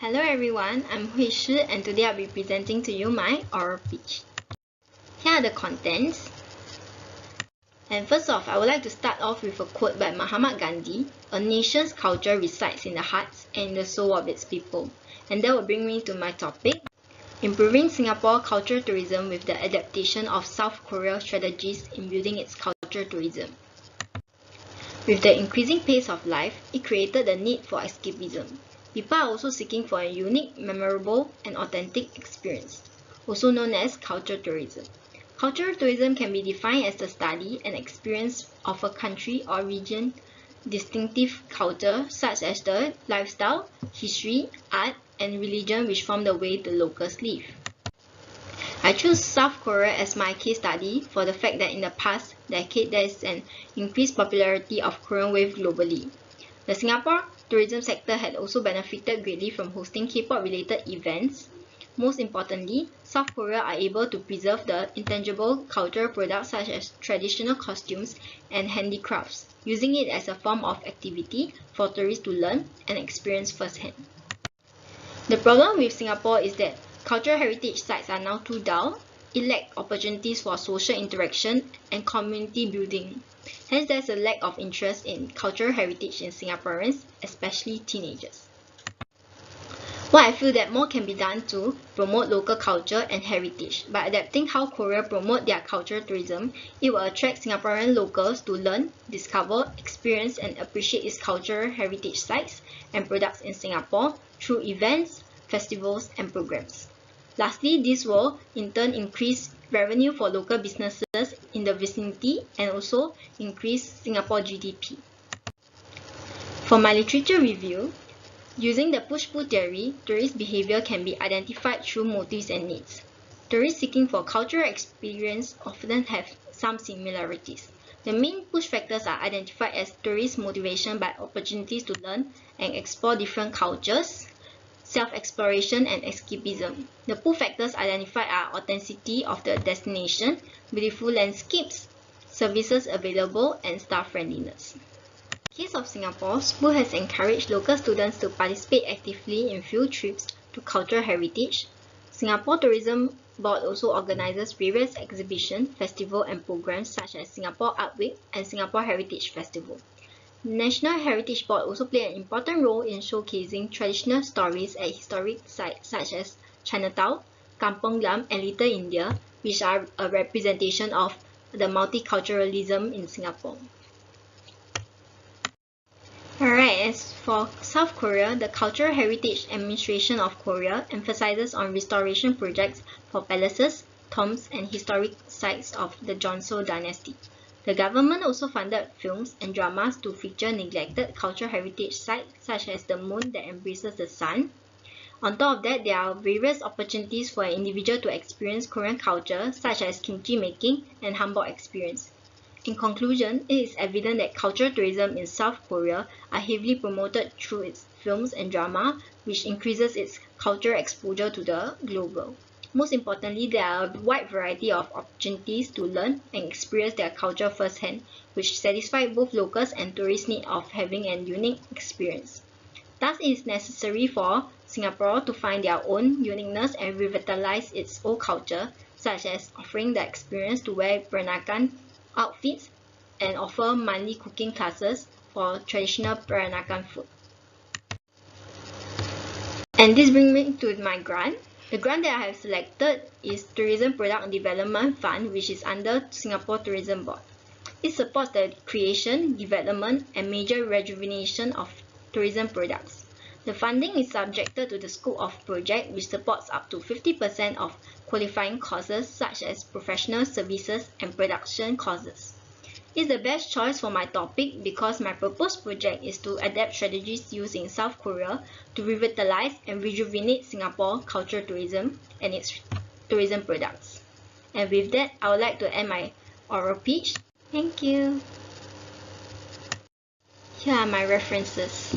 Hello everyone, I'm Hui Shi and today I'll be presenting to you my oral pitch. Here are the contents. And first off, I would like to start off with a quote by Mahatma Gandhi: "A nation's culture resides in the hearts and in the soul of its people." And that will bring me to my topic: improving Singapore culture tourism with the adaptation of South Korea strategies in building its culture tourism. With the increasing pace of life, it created the need for escapism. People are also seeking for a unique, memorable, and authentic experience, also known as culture tourism. Cultural tourism can be defined as the study and experience of a country or region's distinctive culture, such as the lifestyle, history, art, and religion which form the way the locals live. I choose South Korea as my case study for the fact that in the past decade there is an increased popularity of Korean wave globally. The Singapore tourism sector had also benefited greatly from hosting K-pop related events. Most importantly, South Korea are able to preserve the intangible cultural products such as traditional costumes and handicrafts, using it as a form of activity for tourists to learn and experience firsthand. The problem with Singapore is that cultural heritage sites are now too dull. It lacks opportunities for social interaction and community building. Hence, there's a lack of interest in cultural heritage in Singaporeans, especially teenagers. While I feel that more can be done to promote local culture and heritage, by adapting how Korea promote their cultural tourism, it will attract Singaporean locals to learn, discover, experience, and appreciate its cultural heritage sites and products in Singapore through events, festivals, and programs. Lastly, this will in turn increase revenue for local businesses in the vicinity and also increase Singapore GDP. For my literature review, using the push-pull theory, tourist behavior can be identified through motives and needs. Tourists seeking for cultural experience often have some similarities. The main push factors are identified as tourist motivation by opportunities to learn and explore different cultures, self-exploration, and escapism. The pull factors identified are authenticity of the destination, beautiful landscapes, services available, and staff friendliness. In the case of Singapore, SPOO has encouraged local students to participate actively in field trips to cultural heritage. Singapore Tourism Board also organizes various exhibitions, festivals, and programs such as Singapore Art Week and Singapore Heritage Festival. The National Heritage Board also play an important role in showcasing traditional stories at historic sites such as Chinatown, Kampong Glam, and Little India, which are a representation of the multiculturalism in Singapore. Alright, as for South Korea, the Cultural Heritage Administration of Korea emphasizes on restoration projects for palaces, tombs, and historic sites of the Joseon dynasty. The government also funded films and dramas to feature neglected cultural heritage sites such as the moon that embraces the sun. On top of that, there are various opportunities for an individual to experience Korean culture such as kimchi making and hanbok experience. In conclusion, it is evident that cultural tourism in South Korea are heavily promoted through its films and drama, which increases its cultural exposure to the global. Most importantly, there are a wide variety of opportunities to learn and experience their culture firsthand, which satisfy both locals and tourists' need of having an unique experience. Thus, it is necessary for Singapore to find their own uniqueness and revitalize its old culture, such as offering the experience to wear Peranakan outfits and offer monthly cooking classes for traditional Peranakan food. And this brings me to my grant. The grant that I have selected is Tourism Product Development Fund, which is under Singapore Tourism Board. It supports the creation, development, and major rejuvenation of tourism products. The funding is subjected to the scope of project, which supports up to 50% of qualifying courses such as professional services and production courses. It's the best choice for my topic because my proposed project is to adapt strategies used in South Korea to revitalize and rejuvenate Singapore cultural tourism and its tourism products. And with that, I would like to end my oral pitch. Thank you. Here are my references.